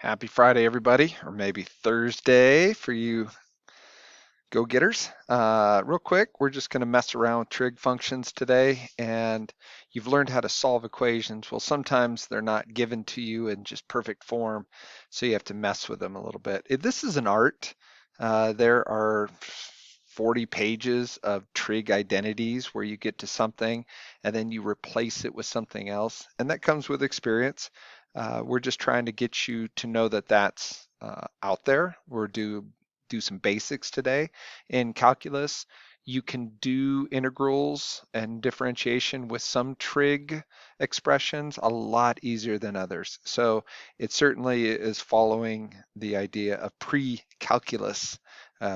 Happy Friday, everybody, or maybe Thursday for you go-getters. Real quick, we're just going to mess around with trig functions today, and you've learned how to solve equations. Well, sometimes they're not given to you in just perfect form, so you have to mess with them a little bit. This is an art. There are 40 pages of trig identities where you get to something and then you replace it with something else, and that comes with experience. We're just trying to get you to know that that's out there. We're do some basics today. In calculus, you can do integrals and differentiation with some trig expressions a lot easier than others. So it certainly is following the idea of pre-calculus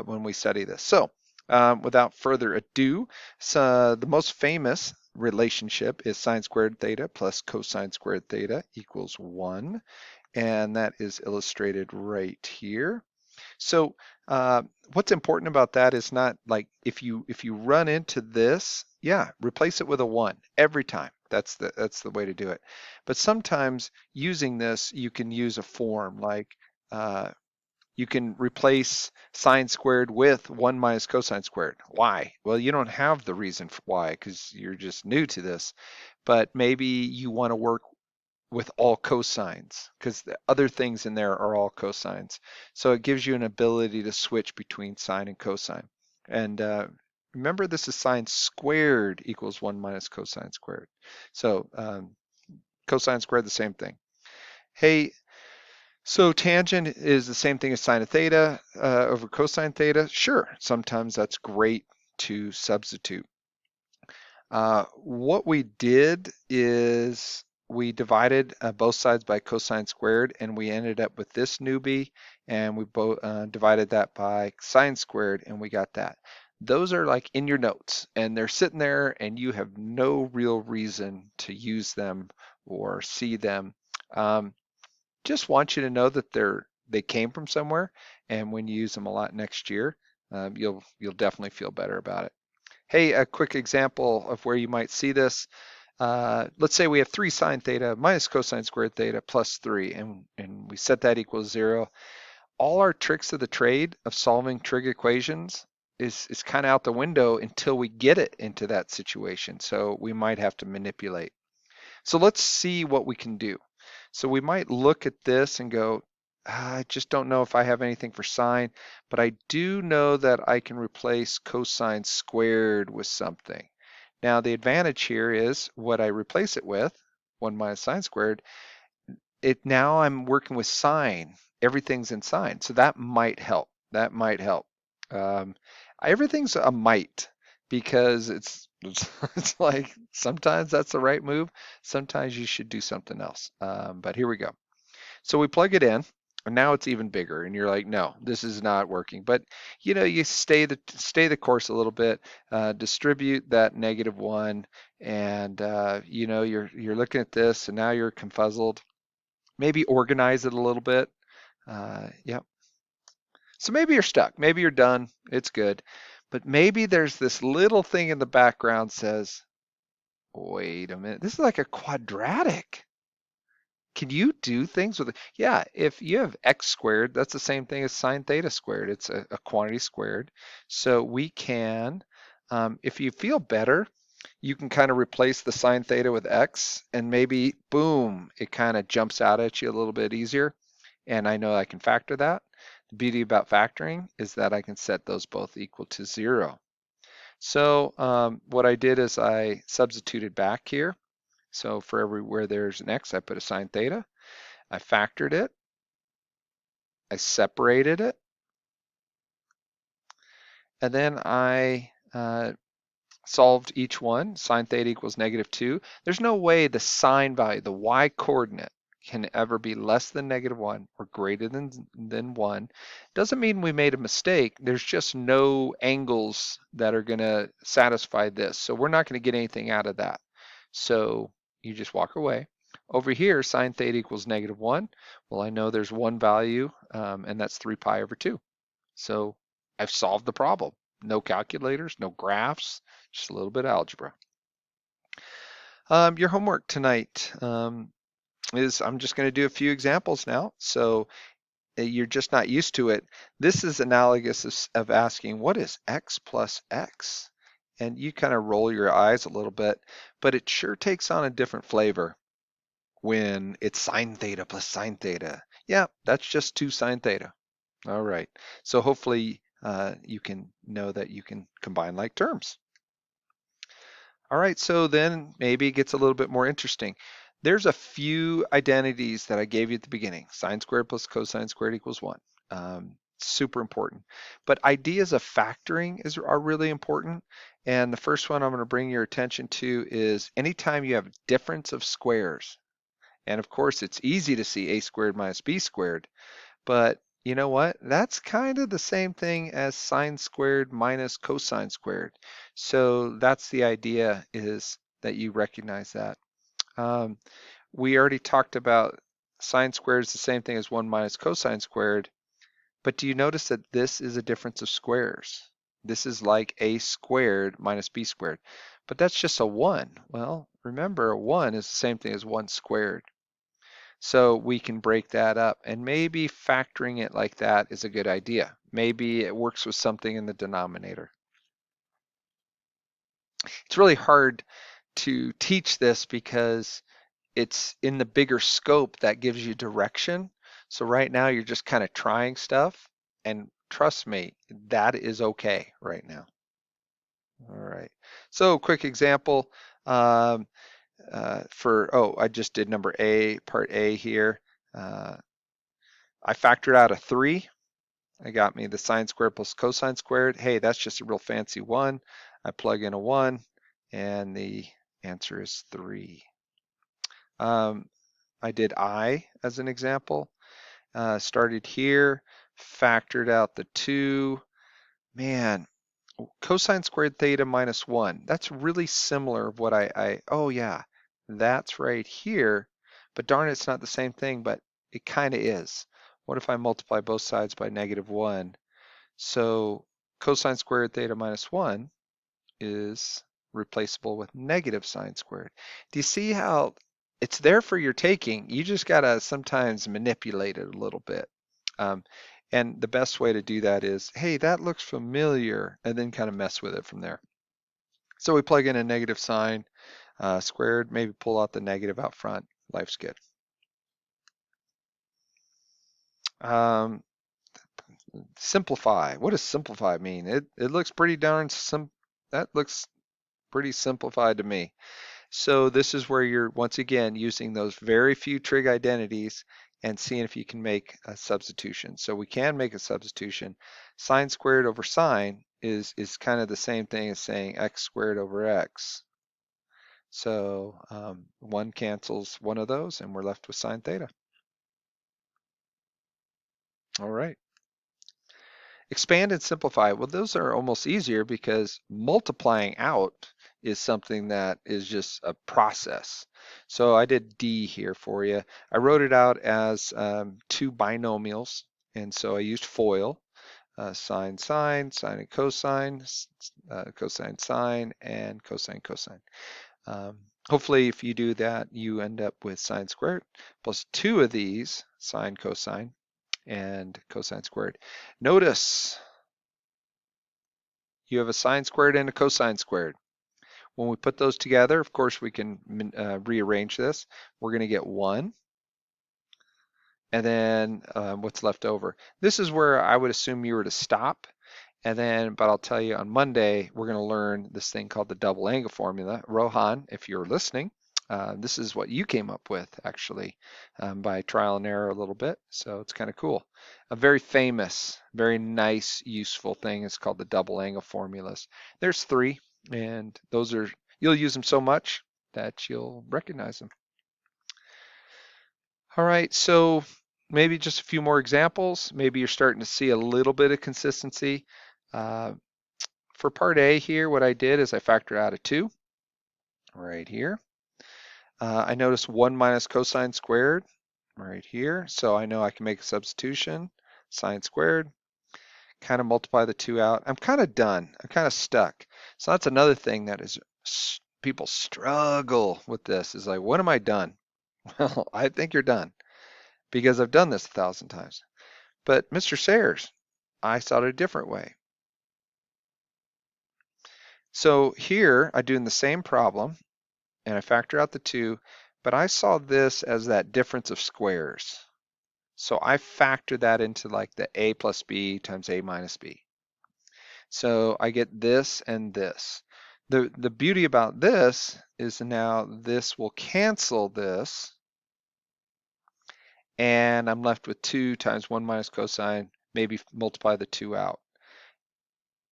when we study this. So without further ado, the most famous relationship is sine squared theta plus cosine squared theta equals 1. And that is illustrated right here. So what's important about that is not like if you run into this, yeah, replace it with a 1 every time. That's the way to do it. But sometimes using this, you can use a form like uh, you can replace sine squared with 1 minus cosine squared. Why? Well, you don't have the reason for why because you're just new to this. But maybe you want to work with all cosines because the other things in there are all cosines. So it gives you an ability to switch between sine and cosine. And remember, this is sine squared equals 1 minus cosine squared. So cosine squared, the same thing. Hey, so tangent is the same thing as sine of theta over cosine theta. Sure, sometimes that's great to substitute. What we did is we divided both sides by cosine squared, and we ended up with this newbie, and we both divided that by sine squared, and we got that. Those are like in your notes, and they're sitting there, and you have no real reason to use them or see them. Um, just want you to know that they came from somewhere, and when you use them a lot next year, you'll definitely feel better about it. Hey, a quick example of where you might see this. Let's say we have 3 sine theta minus cosine squared theta plus 3, and we set that equals 0. All our tricks of the trade of solving trig equations is kind of out the window until we get it into that situation. So we might have to manipulate. So let's see what we can do. So we might look at this and go, I just don't know if I have anything for sine, but I do know that I can replace cosine squared with something. Now the advantage here is what I replace it with, 1 minus sine squared, now I'm working with sine. Everything's in sine, so that might help. That might help. Um, Everything's a might because it's like sometimes that's the right move. Sometimes you should do something else. But here we go. So we plug it in, and now it's even bigger, and you're like, no, this is not working. But you stay the course a little bit, distribute that -1, and you're looking at this, and now you're confuzzled. Maybe organize it a little bit. Yep. So maybe you're stuck. Maybe you're done. It's good. But maybe there's this little thing in the background says, wait a minute, this is like a quadratic. Can you do things with it? Yeah, if you have x squared, that's the same thing as sine theta squared. It's a quantity squared. So we can, if you feel better, you can kind of replace the sine theta with x, and maybe, boom, it kind of jumps out at you a little bit easier. And I know I can factor that. The beauty about factoring is that I can set those both equal to 0. So what I did is I substituted back here. So for everywhere there's an x, I put a sine theta. I factored it. I separated it. And then I solved each one. Sine theta equals -2. There's no way the sine value, the y coordinate, can ever be less than -1 or greater than 1. Doesn't mean we made a mistake. There's just no angles that are going to satisfy this. So we're not going to get anything out of that. So you just walk away. Over here, sine theta equals -1. Well, I know there's one value, and that's 3 pi over 2. So I've solved the problem. No calculators, no graphs, just a little bit of algebra. Your homework tonight. is I'm just going to do a few examples now. So you're just not used to it. This is analogous of asking, what is x plus x? And you kind of roll your eyes a little bit, but it sure takes on a different flavor when it's sine theta plus sine theta. Yeah, that's just 2 sine theta. All right. So hopefully you can know that you can combine like terms. All right, so then maybe it gets a little bit more interesting. There's a few identities that I gave you at the beginning. Sine squared plus cosine squared equals 1. Super important. But ideas of factoring are really important. And the first one I'm going to bring your attention to is anytime you have difference of squares. And of course, it's easy to see a squared minus b squared. But you know what? That's kind of the same thing as sine squared minus cosine squared. So that's the idea, is that you recognize that. Um, we already talked about sine squared is the same thing as 1 minus cosine squared. But do you notice that this is a difference of squares? This is like a squared minus b squared. But that's just a 1. Well, remember, a 1 is the same thing as 1 squared. So we can break that up, and maybe factoring it like that is a good idea. Maybe it works with something in the denominator. It's really hard to teach this because it's in the bigger scope that gives you direction. So right now you're just kind of trying stuff, and trust me, that is okay right now. All right. So quick example um, I just did number A, part A here. Uh, I factored out a 3. It got me the sine squared plus cosine squared. Hey, that's just a real fancy 1. I plug in a 1, and the answer is 3. Um, I did I as an example. Started here, factored out the 2. Man, cosine squared theta minus 1. That's really similar of what oh yeah, that's right here. But darn, it's not the same thing, but it kind of is. What if I multiply both sides by -1? So cosine squared theta minus 1 is replaceable with negative sine squared. Do you see how it's there for your taking? You just got to sometimes manipulate it a little bit. Um, and the best way to do that is, hey, that looks familiar, and then kind of mess with it from there. So we plug in a negative sine squared, maybe pull out the negative out front. Life's good. Um, simplify. What does simplify mean? It looks pretty darn that looks pretty simplified to me. So this is where you're once again using those very few trig identities and seeing if you can make a substitution. So we can make a substitution. Sine squared over sine is kind of the same thing as saying x squared over x. So one cancels one of those and we're left with sine theta. All right. Expand and simplify. Well, those are almost easier because multiplying out is something that is just a process. So I did D here for you. I wrote it out as 2 binomials, and so I used FOIL, sine sine, sine and cosine, cosine sine, and cosine cosine. Hopefully, if you do that, you end up with sine squared plus 2 of these, sine cosine, and cosine squared. Notice you have a sine squared and a cosine squared. When we put those together, of course, we can rearrange this. We're going to get 1, and then what's left over. This is where I would assume you were to stop. And then, but I'll tell you on Monday, we're going to learn this thing called the double angle formula. Rohan, if you're listening, this is what you came up with actually by trial and error a little bit. So it's kind of cool. A very famous, very nice, useful thing is called the double angle formulas. There's 3, and those are, you'll use them so much that you'll recognize them. All right, so maybe just a few more examples. Maybe you're starting to see a little bit of consistency. Uh, for part A here, what I did is I factored out a 2 right here. I noticed 1 minus cosine squared right here. So I know I can make a substitution. Sine squared, kind of multiply the 2 out. I'm kind of done. I'm kind of stuck. So that's another thing that is people struggle with this is like, when am I done? Well, I think you're done because I've done this 1,000 times. But Mr. Sayers, I saw it a different way. So here I do in the same problem and I factor out the 2, but I saw this as that difference of squares. So I factor that into like the a plus b times a minus b. So I get this and this. The beauty about this is now this will cancel this, and I'm left with 2 times 1 minus cosine, maybe multiply the 2 out.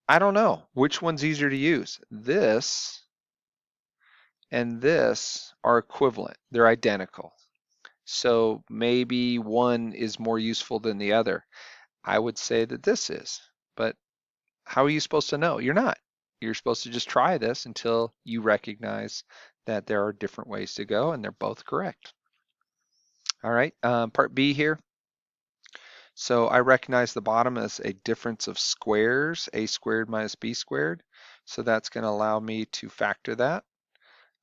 I don't know which one's easier to use. This and this are equivalent. They're identical. So maybe one is more useful than the other. I would say that this is, but how are you supposed to know? You're not. You're supposed to just try this until you recognize that there are different ways to go and they're both correct. All right, part B here. So I recognize the bottom as a difference of squares, a squared minus b squared. So that's going to allow me to factor that.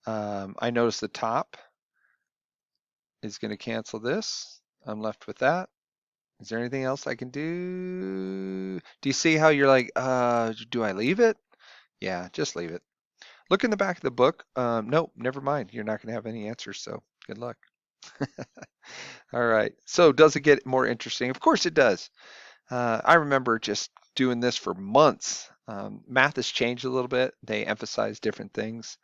I notice the top is going to cancel this. I'm left with that. Is there anything else I can do? Do you see how you're like, do I leave it? Yeah, just leave it. Look in the back of the book. Nope, never mind. You're not going to have any answers, so good luck. All right. So does it get more interesting? Of course it does. I remember just doing this for months. Math has changed a little bit. They emphasize different things.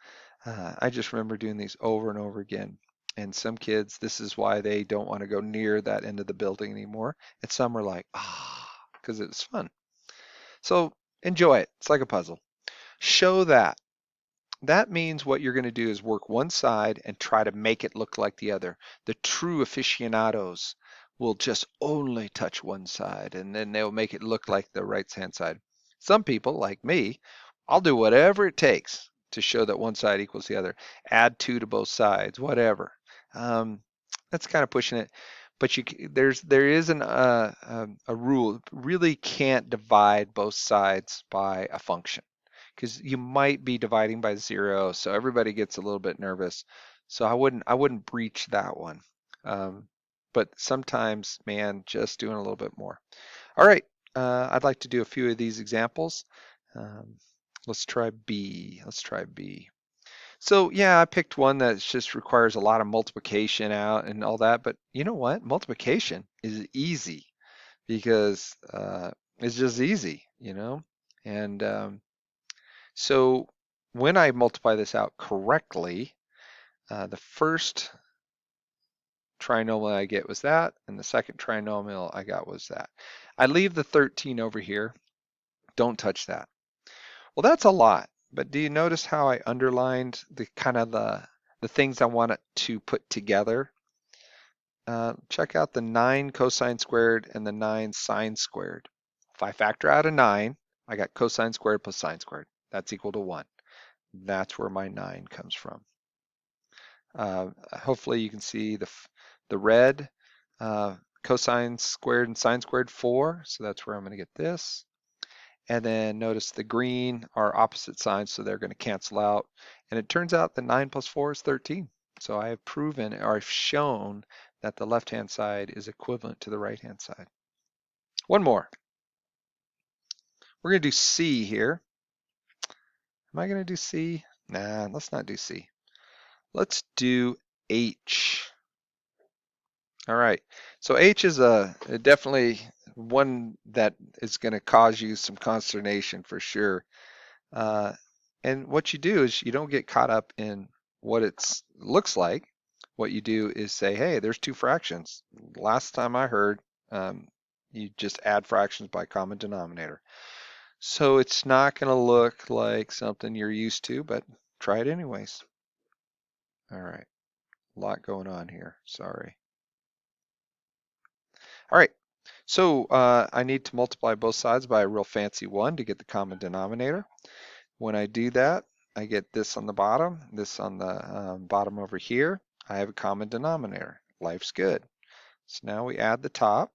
I just remember doing these over and over again. And some kids, this is why they don't want to go near that end of the building anymore. And some are like, because it's fun. So enjoy it. It's like a puzzle. Show that. That means what you're going to do is work one side and try to make it look like the other. The true aficionados will just only touch one side and then they'll make it look like the right hand side. Some people, like me, I'll do whatever it takes to show that one side equals the other. Add 2 to both sides, whatever. Um, that's kind of pushing it. But there is a rule. Really can't divide both sides by a function because you might be dividing by 0, so everybody gets a little bit nervous. So I wouldn't breach that one. Um, but sometimes, man, just doing a little bit more. All right, I'd like to do a few of these examples. Um, let's try B. Let's try B. So yeah, I picked one that just requires a lot of multiplication out and all that, but you know what? Multiplication is easy because it's just easy, you know? And so when I multiply this out correctly, the first trinomial I get was that, and the second trinomial I got was that. I leave the 13 over here. Don't touch that. Well, that's a lot, but do you notice how I underlined the kind of the things I want it to put together? Check out the 9 cosine squared and the 9 sine squared. If I factor out a 9, I got cosine squared plus sine squared. That's equal to 1. That's where my 9 comes from. Hopefully you can see the red cosine squared and sine squared 4, so that's where I'm going to get this. And then notice the green are opposite signs, so they're going to cancel out. And it turns out that 9 plus 4 is 13. So I have proven, or I've shown, that the left-hand side is equivalent to the right-hand side. One more. We're going to do C here. Am I going to do C? Nah, let's not do C. Let's do H. All right, so H is definitely one that is going to cause you some consternation for sure. Uh, and what you do is you don't get caught up in what it looks like. What you do is say, hey, there's 2 fractions. Last time I heard, you just add fractions by common denominator. So it's not going to look like something you're used to, but try it anyways. All right, a lot going on here. Sorry. All right, so I need to multiply both sides by a real fancy 1 to get the common denominator. When I do that, I get this on the bottom, this on the bottom over here. I have a common denominator. Life's good. So now we add the top.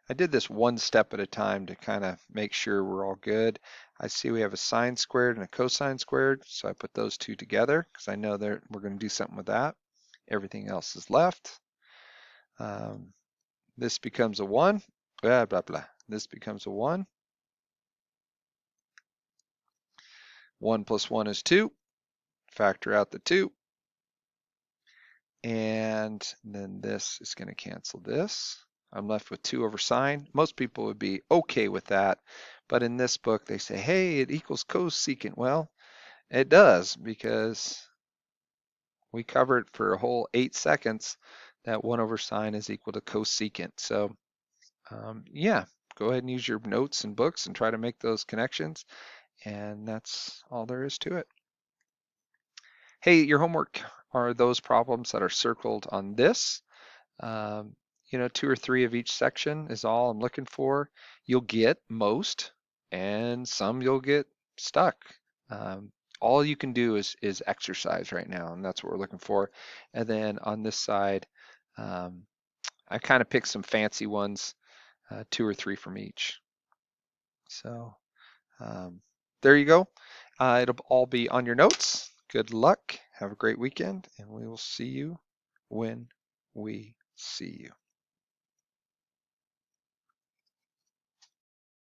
I did this one step at a time to kind of make sure we're all good. I see we have a sine squared and a cosine squared, so I put those 2 together because I know that we're going to do something with that. Everything else is left. This becomes a 1. Blah, blah, blah. This becomes a 1. 1 plus 1 is 2. Factor out the 2. And then this is going to cancel this. I'm left with 2 over sine. Most people would be okay with that. But in this book, they say, hey, it equals cosecant. Well, it does, because we covered for a whole 8 seconds that 1 over sine is equal to cosecant. So yeah, go ahead and use your notes and books and try to make those connections. And that's all there is to it. Hey, your homework are those problems that are circled on this. You know, 2 or 3 of each section is all I'm looking for. You'll get most, and some you'll get stuck. All you can do is exercise right now, and that's what we're looking for. And then on this side, I kind of picked some fancy ones, 2 or 3 from each. So there you go. It'll all be on your notes. Good luck. Have a great weekend, and we will see you when we see you.